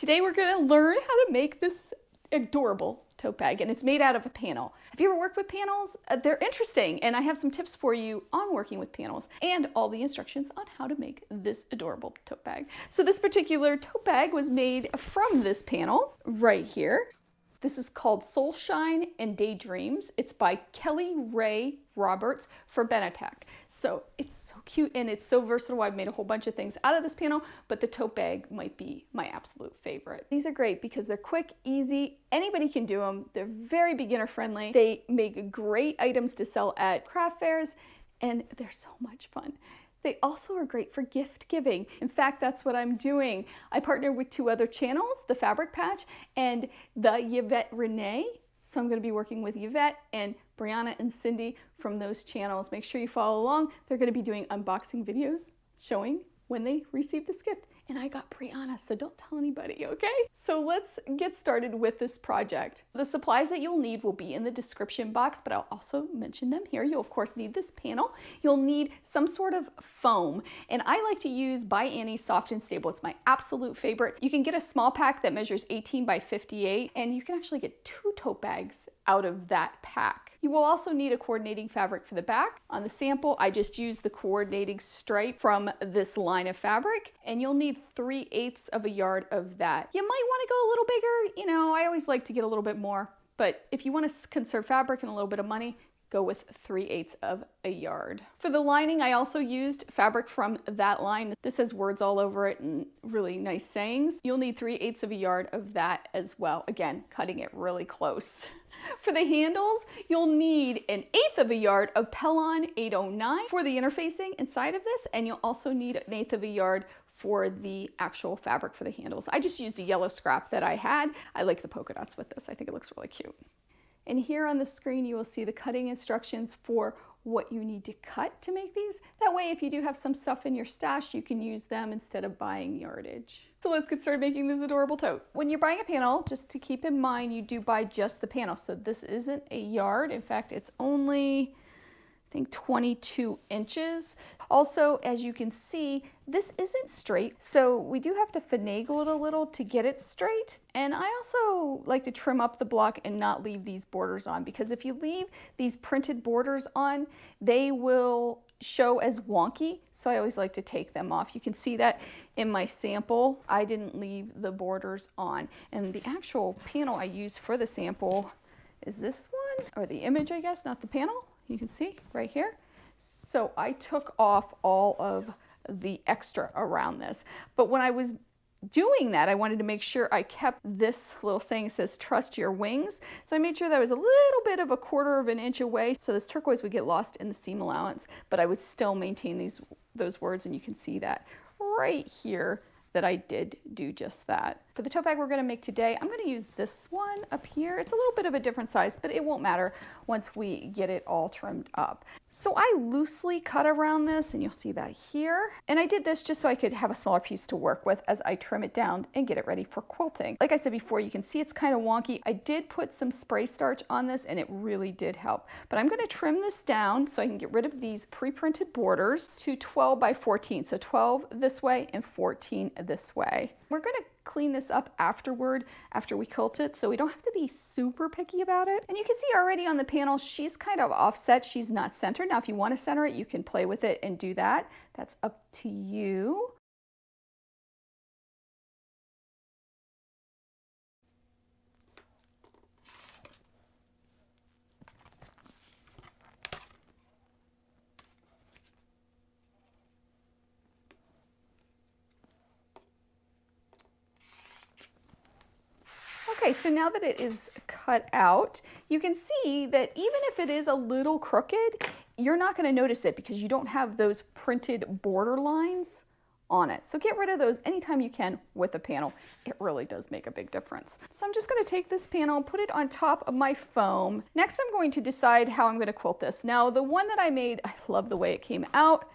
Today we're going to learn how to make this adorable tote bag, and it's made out of a panel. Have you ever worked with panels? They're interesting, and I have some tips for you on working with panels and all the instructions on how to make this adorable tote bag. So this particular tote bag was made from this panel right here. This is called Soulshine and Daydreams. It's by Kelly Ray Roberts for Benartex. So it's so cute and it's so versatile. I've made a whole bunch of things out of this panel, but the tote bag might be my absolute favorite. These are great because they're quick, easy, anybody can do them. They're very beginner friendly. They make great items to sell at craft fairs, and they're so much fun. They also are great for gift giving. In fact, that's what I'm doing. I partner with two other channels, the Fabric Patch and the Yvette Renee. So I'm going to be working with Yvette and Brianna and Cindy from those channels. Make sure you follow along. They're going to be doing unboxing videos showing when they receive this gift. And I got Brianna, so don't tell anybody, okay? So let's get started with this project. The supplies that you'll need will be in the description box, but I'll also mention them here. You'll of course need this panel. You'll need some sort of foam, and I like to use By Annie Soft and Stable. It's my absolute favorite. You can get a small pack that measures 18 by 58, and you can actually get 2 tote bags out of that pack. You will also need a coordinating fabric for the back. On the sample, I just used the coordinating stripe from this line of fabric, and you'll need 3/8 of a yard of that. You might want to go a little bigger. You know, I always like to get a little bit more, but if you want to conserve fabric and a little bit of money, go with 3/8 of a yard. For the lining, I also used fabric from that line. This has words all over it and really nice sayings. You'll need 3/8 of a yard of that as well. Again, cutting it really close. For the handles, you'll need 1/8 of a yard of Pellon 809 for the interfacing inside of this, and you'll also need 1/8 of a yard for the actual fabric for the handles. I just used a yellow scrap that I had. I like the polka dots with this. I think it looks really cute. And here on the screen, you will see the cutting instructions for what you need to cut to make these. That way, if you do have some stuff in your stash, you can use them instead of buying yardage. So let's get started making this adorable tote. When you're buying a panel, just to keep in mind, you do buy just the panel. So this isn't a yard. In fact, it's only, I think, 22 inches. Also, as you can see, this isn't straight, so we do have to finagle it a little to get it straight. And I also like to trim up the block and not leave these borders on, because if you leave these printed borders on, they will show as wonky, so I always like to take them off. You can see that in my sample, I didn't leave the borders on. And the actual panel I used for the sample is this one, or the image, I guess, not the panel. You can see right here. So I took off all of the extra around this. But when I was doing that, I wanted to make sure I kept this little saying that says, trust your wings. So I made sure that I was a little bit of 1/4 of an inch away, so this turquoise would get lost in the seam allowance, but I would still maintain those words, and you can see that right here that I did do just that. For the tote bag we're going to make today, I'm going to use this one up here. It's a little bit of a different size, but it won't matter once we get it all trimmed up. So I loosely cut around this, and you'll see that here. And I did this just so I could have a smaller piece to work with as I trim it down and get it ready for quilting. Like I said before, you can see it's kind of wonky. I did put some spray starch on this, and it really did help. But I'm going to trim this down so I can get rid of these pre-printed borders to 12 by 14. So 12 this way and 14 this way. We're going to clean this up afterward, after we quilt it, so we don't have to be super picky about it. And you can see already on the panel, she's kind of offset. She's not centered. Now, if you want to center it, you can play with it and do that. That's up to you. Okay, so now that it is cut out, you can see that even if it is a little crooked, you're not going to notice it because you don't have those printed border lines on it. So get rid of those anytime you can with a panel. It really does make a big difference. So I'm just going to take this panel, put it on top of my foam. Next, I'm going to decide how I'm going to quilt this. Now, the one that I made, I love the way it came out,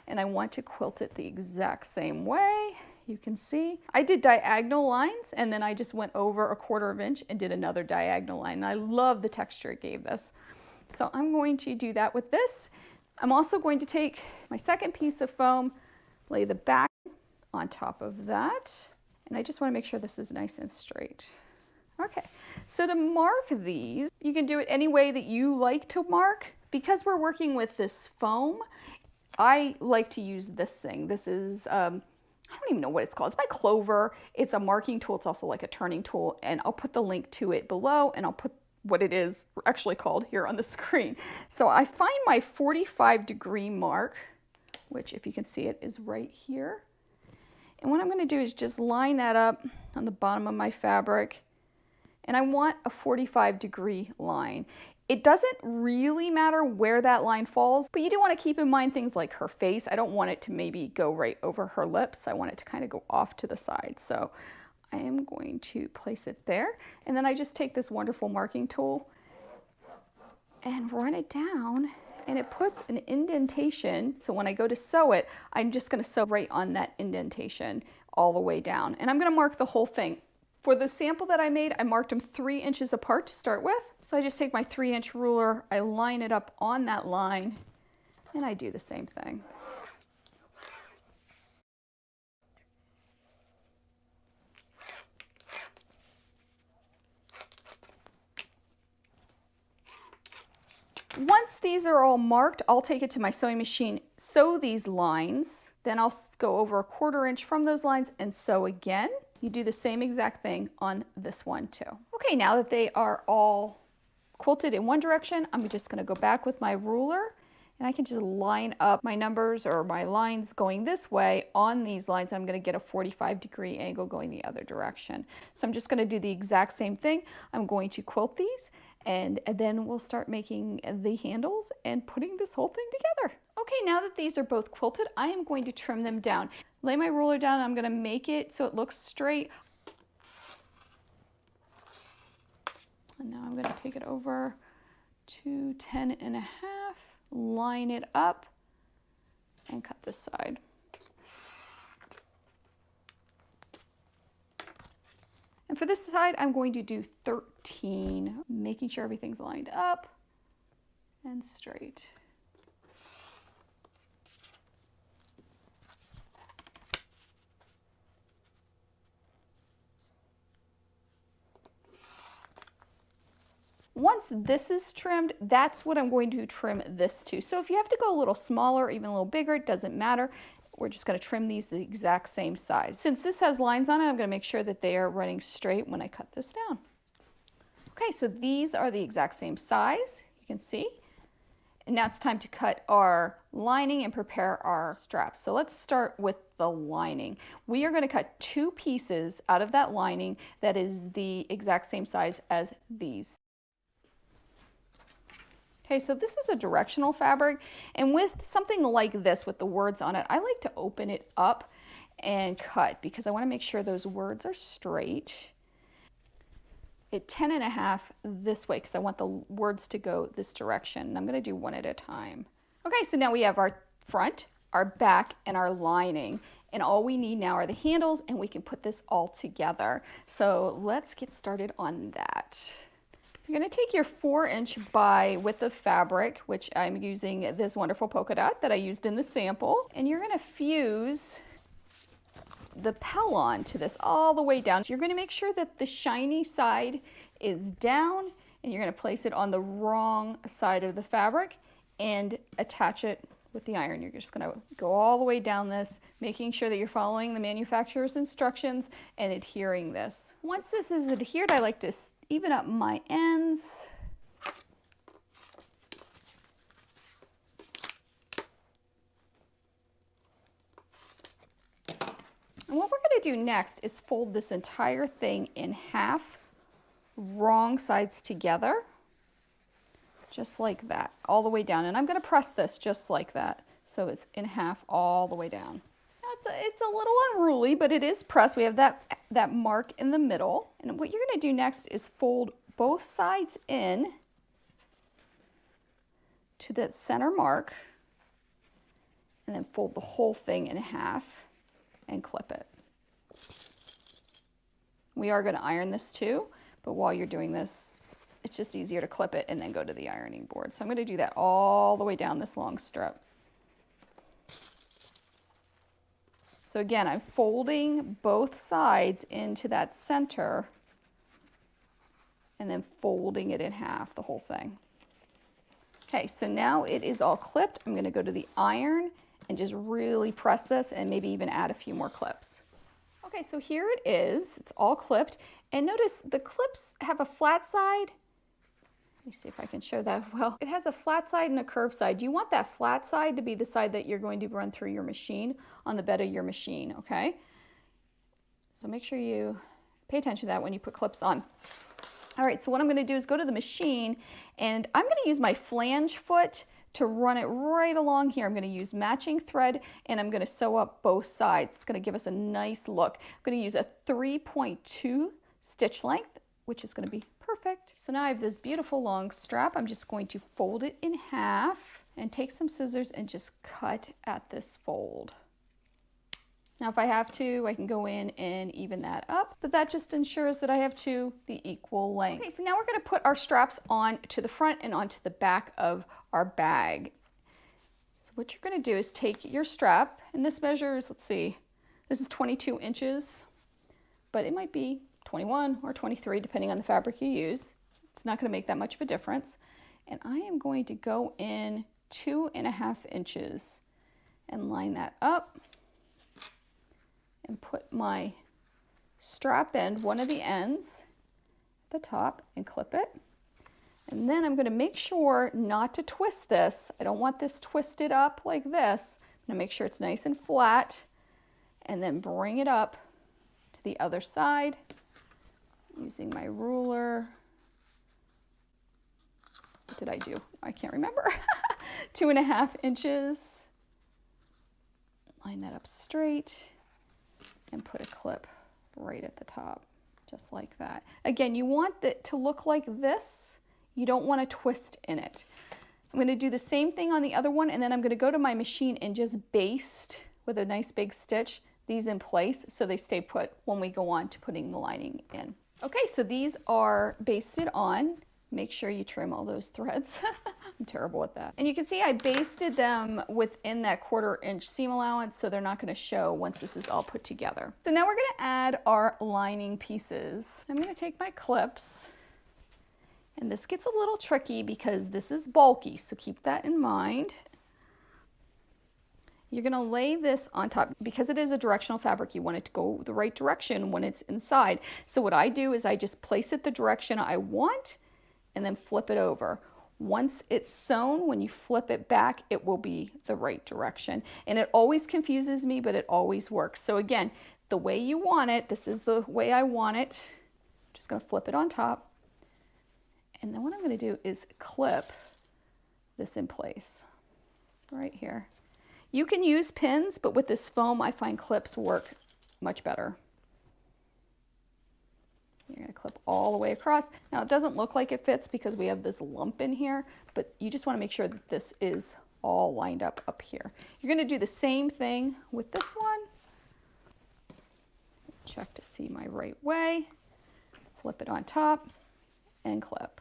and I want to quilt it the exact same way. You can see I did diagonal lines, and then I just went over 1/4 of an inch and did another diagonal line. And I love the texture it gave this. So I'm going to do that with this. I'm also going to take my second piece of foam, lay the back on top of that, And I just want to make sure this is nice and straight. Okay, so to mark these, you can do it any way that you like to mark. Because we're working with this foam, I like to use this thing. This is, I don't even know what it's called. It's by Clover. It's a marking tool. It's also like a turning tool. And I'll put the link to it below, and I'll put what it is actually called here on the screen. So I find my 45-degree mark, which if you can see it is right here. And what I'm going to do is just line that up on the bottom of my fabric. And I want a 45-degree line. It doesn't really matter where that line falls, but you do want to keep in mind things like her face. I don't want it to maybe go right over her lips. I want it to kind of go off to the side. So I am going to place it there. And then I just take this wonderful marking tool and run it down, and it puts an indentation. So when I go to sew it, I'm just going to sew right on that indentation all the way down. And I'm going to mark the whole thing. For the sample that I made, I marked them 3 inches apart to start with. So I just take my 3-inch ruler, I line it up on that line, and I do the same thing. Once these are all marked, I'll take it to my sewing machine, sew these lines, then I'll go over a 1/4 inch from those lines and sew again. You do the same exact thing on this one too. Okay, now that they are all quilted in one direction, I'm just going to go back with my ruler, and I can just line up my numbers or my lines going this way on these lines. I'm going to get a 45-degree angle going the other direction. So I'm just going to do the exact same thing. I'm going to quilt these, and then we'll start making the handles and putting this whole thing together. Okay, now that these are both quilted, I am going to trim them down. Lay my ruler down, I'm going to make it so it looks straight. And now I'm going to take it over to 10.5, line it up, and cut this side. And for this side, I'm going to do 13, making sure everything's lined up and straight. Once this is trimmed, that's what I'm going to trim this to. So if you have to go a little smaller, even a little bigger, it doesn't matter. We're just going to trim these the exact same size. Since this has lines on it, I'm going to make sure that they are running straight when I cut this down. Okay, so these are the exact same size, you can see. And now it's time to cut our lining and prepare our straps. So let's start with the lining. We are going to cut 2 pieces out of that lining that is the exact same size as these. Okay, so this is a directional fabric, and with something like this with the words on it, I like to open it up and cut because I want to make sure those words are straight. At 10.5 this way because I want the words to go this direction, and I'm going to do one at a time. Okay, so now we have our front, our back, and our lining, and all we need now are the handles, and we can put this all together. So let's get started on that. You're going to take your 4-inch by width of fabric, which I'm using this wonderful polka dot that I used in the sample, and you're going to fuse the pellon to this all the way down. So you're going to make sure that the shiny side is down, and you're going to place it on the wrong side of the fabric and attach it with the iron. You're just going to go all the way down this, making sure that you're following the manufacturer's instructions and adhering this. Once this is adhered, I like to even up my ends. And what we're going to do next is fold this entire thing in half, wrong sides together, just like that, all the way down. And I'm going to press this just like that, so it's in half all the way down. Now it's a little unruly, but it is pressed. We have that mark in the middle. And what you're going to do next is fold both sides in to that center mark, and then fold the whole thing in half and clip it. We are going to iron this too, but while you're doing this, it's just easier to clip it and then go to the ironing board. So I'm going to do that all the way down this long strip. So So again, I'm folding both sides into that center and then folding it in half, the whole thing. Okay, so now it is all clipped. I'm gonna go to the iron and just really press this and maybe even add a few more clips. Okay, so here it is. It's all clipped. And notice the clips have a flat side. Let me see if I can show that well. It has a flat side and a curved side. You want that flat side to be the side that you're going to run through your machine on the bed of your machine, okay? So make sure you pay attention to that when you put clips on. All right, so what I'm gonna do is go to the machine and I'm gonna use my flange foot to run it right along here. I'm gonna use matching thread and I'm gonna sew up both sides. It's gonna give us a nice look. I'm gonna use a 3.2 stitch length, which is gonna be perfect. So now I have this beautiful long strap. I'm just going to fold it in half and take some scissors and just cut at this fold. Now if I have to, I can go in and even that up, but that just ensures that I have the equal length. Okay, so now we're gonna put our straps on to the front and onto the back of our bag. So what you're gonna do is take your strap, and this measures, let's see, this is 22 inches, but it might be 21 or 23 depending on the fabric you use. It's not gonna make that much of a difference. And I am going to go in 2.5 inches and line that up and put my strap end, one of the ends at the top, and clip it. And then I'm gonna make sure not to twist this. I don't want this twisted up like this. I'm gonna make sure it's nice and flat and then bring it up to the other side using my ruler. What did I do? I can't remember. 2.5 inches. Line that up straight and put a clip right at the top, just like that. Again, you want it to look like this. You don't want to twist in it. I'm going to do the same thing on the other one, and then I'm going to go to my machine and just baste with a nice big stitch these in place so they stay put when we go on to putting the lining in. Okay, so these are basted on. Make sure you trim all those threads. I'm terrible at that. And you can see I basted them within that 1/4 inch seam allowance, so they're not gonna show once this is all put together. So now we're gonna add our lining pieces. I'm gonna take my clips, and this gets a little tricky because this is bulky, so keep that in mind. You're gonna lay this on top. Because it is a directional fabric, you want it to go the right direction when it's inside. So what I do is I just place it the direction I want and then flip it over. Once it's sewn, when you flip it back, it will be the right direction. And it always confuses me, but it always works. So again, the way you want it, this is the way I want it. I'm just gonna flip it on top. And then what I'm gonna do is clip this in place, right here. You can use pins, but with this foam, I find clips work much better. You're going to clip all the way across. Now it doesn't look like it fits because we have this lump in here, but you just want to make sure that this is all lined up here. You're going to do the same thing with this one. Check to see my right way. Flip it on top and clip.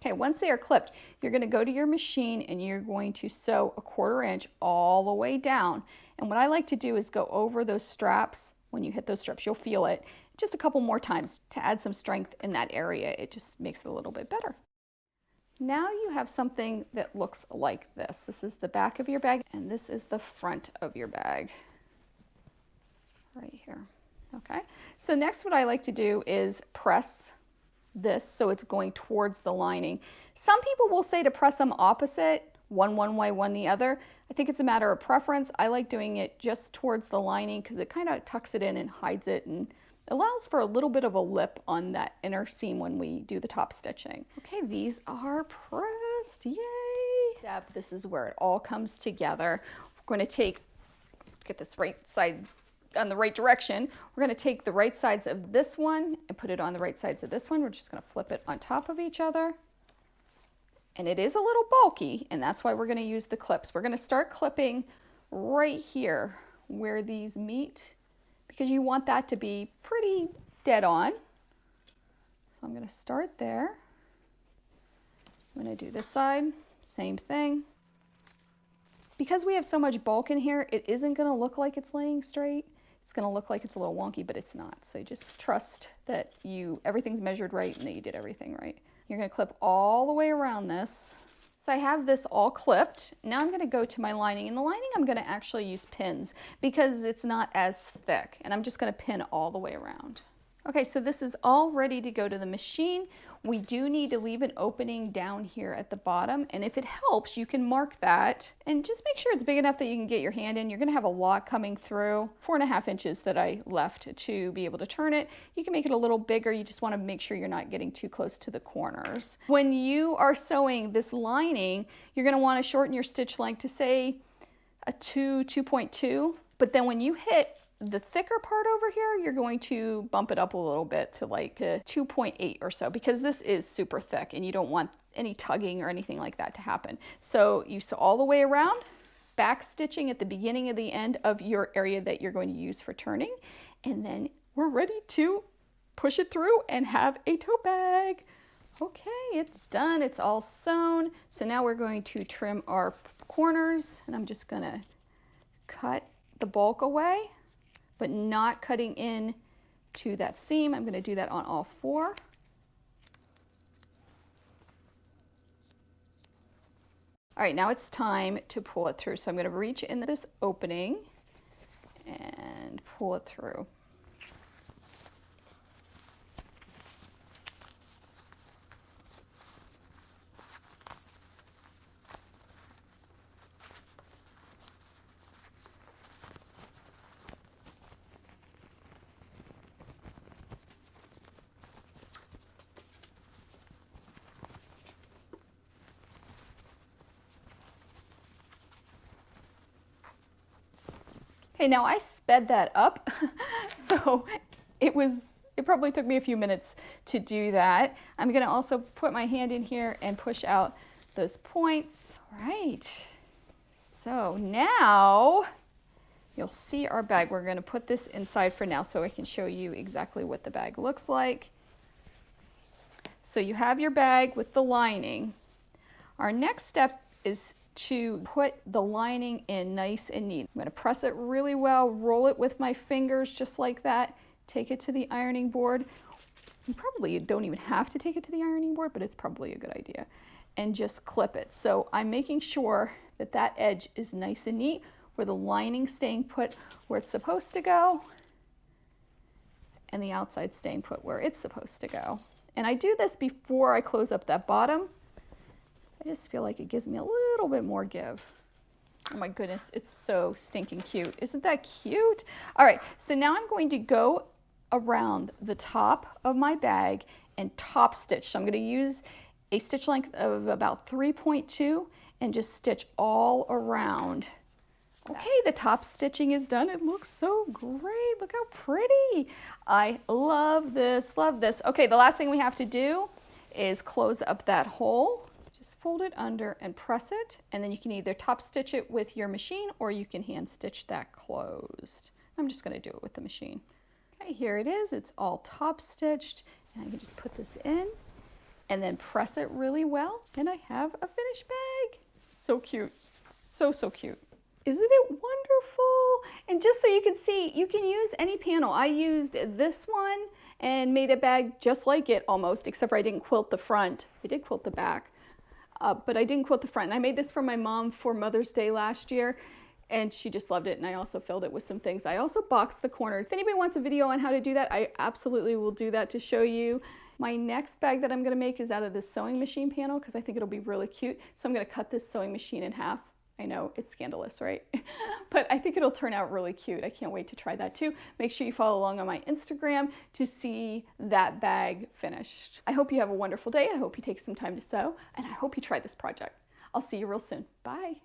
Okay, once they are clipped, you're going to go to your machine and you're going to sew a 1/4 inch all the way down. And what I like to do is go over those straps. When you hit those straps, you'll feel it just a couple more times to add some strength in that area. It just makes it a little bit better. Now you have something that looks like this. This is the back of your bag and this is the front of your bag. Right here. Okay, so next what I like to do is press this so it's going towards the lining. Some people will say to press them opposite, one way, one the other. I think it's a matter of preference. I like doing it just towards the lining because it kind of tucks it in and hides it and allows for a little bit of a lip on that inner seam when we do the top stitching. Okay, these are pressed, yay! This is where it all comes together. We're going to get this right side on the right direction. We're going to take the right sides of this one and put it on the right sides of this one. We're just going to flip it on top of each other. And it is a little bulky, and that's why we're going to use the clips. We're going to start clipping right here where these meet because you want that to be pretty dead on. So I'm going to start there. I'm going to do this side, Same thing. Because we have so much bulk in here, it isn't going to look like it's laying straight. It's going to look like it's a little wonky, but it's not. So just trust that everything's measured right and that you did everything right. You're going to clip all the way around this. So I have this all clipped. Now I'm going to go to my lining, and the lining I'm going to actually use pins because it's not as thick, and I'm just going to pin all the way around. Okay, so this is all ready to go to the machine. We do need to leave an opening down here at the bottom, and if it helps, you can mark that and just make sure it's big enough that you can get your hand in. You're gonna have a lot coming through. 4.5 inches that I left to be able to turn it. You can make it a little bigger. You just wanna make sure you're not getting too close to the corners. When you are sewing this lining, you're gonna wanna shorten your stitch length to say a 2.2, but then when you hit the thicker part over here, you're going to bump it up a little bit to like a 2.8 or so, because this is super thick and you don't want any tugging or anything like that to happen. So you sew all the way around, back stitching at the beginning of the end of your area that you're going to use for turning, and then we're ready to push it through and have a tote bag. Okay, it's done, it's all sewn. So now we're going to trim our corners, and I'm just gonna cut the bulk away, but not cutting in to that seam. I'm gonna do that on all 4. All right, now it's time to pull it through. So I'm gonna reach in this opening and pull it through. Okay, now I sped that up, so it probably took me a few minutes to do that. I'm gonna also put my hand in here and push out those points. All right, so now you'll see our bag. We're gonna put this inside for now so I can show you exactly what the bag looks like. So you have your bag with the lining. Our next step is to put the lining in nice and neat. I'm going to press it really well, roll it with my fingers just like that, take it to the ironing board. You probably don't even have to take it to the ironing board, but it's probably a good idea. And just clip it. So I'm making sure that that edge is nice and neat, where the lining's staying put where it's supposed to go, and the outside staying put where it's supposed to go. And I do this before I close up that bottom. I just feel like it gives me a little bit more give. Oh my goodness, it's so stinking cute. Isn't that cute? All right, so now I'm going to go around the top of my bag and top stitch. So I'm going to use a stitch length of about 3.2 and just stitch all around. Okay, the top stitching is done. It looks so great. Look how pretty. I love this, love this. Okay, the last thing we have to do is close up that hole. Just fold it under and press it, and then you can either top stitch it with your machine or you can hand stitch that closed. I'm just going to do it with the machine. Okay, here it is. It's all top stitched, and I can just put this in and then press it really well, and I have a finished bag. So cute. So, so cute. Isn't it wonderful? And just so you can see, you can use any panel. I used this one and made a bag just like it almost, except for I didn't quilt the front. I did quilt the back. But I didn't quilt the front. And I made this for my mom for Mother's Day last year, and she just loved it. And I also filled it with some things. I also boxed the corners. If anybody wants a video on how to do that, I absolutely will do that to show you. My next bag that I'm gonna make is out of this sewing machine panel because I think it'll be really cute. So I'm gonna cut this sewing machine in half. I know, it's scandalous, right? But I think it'll turn out really cute. I can't wait to try that too. Make sure you follow along on my Instagram to see that bag finished. I hope you have a wonderful day. I hope you take some time to sew, and I hope you try this project. I'll see you real soon. Bye.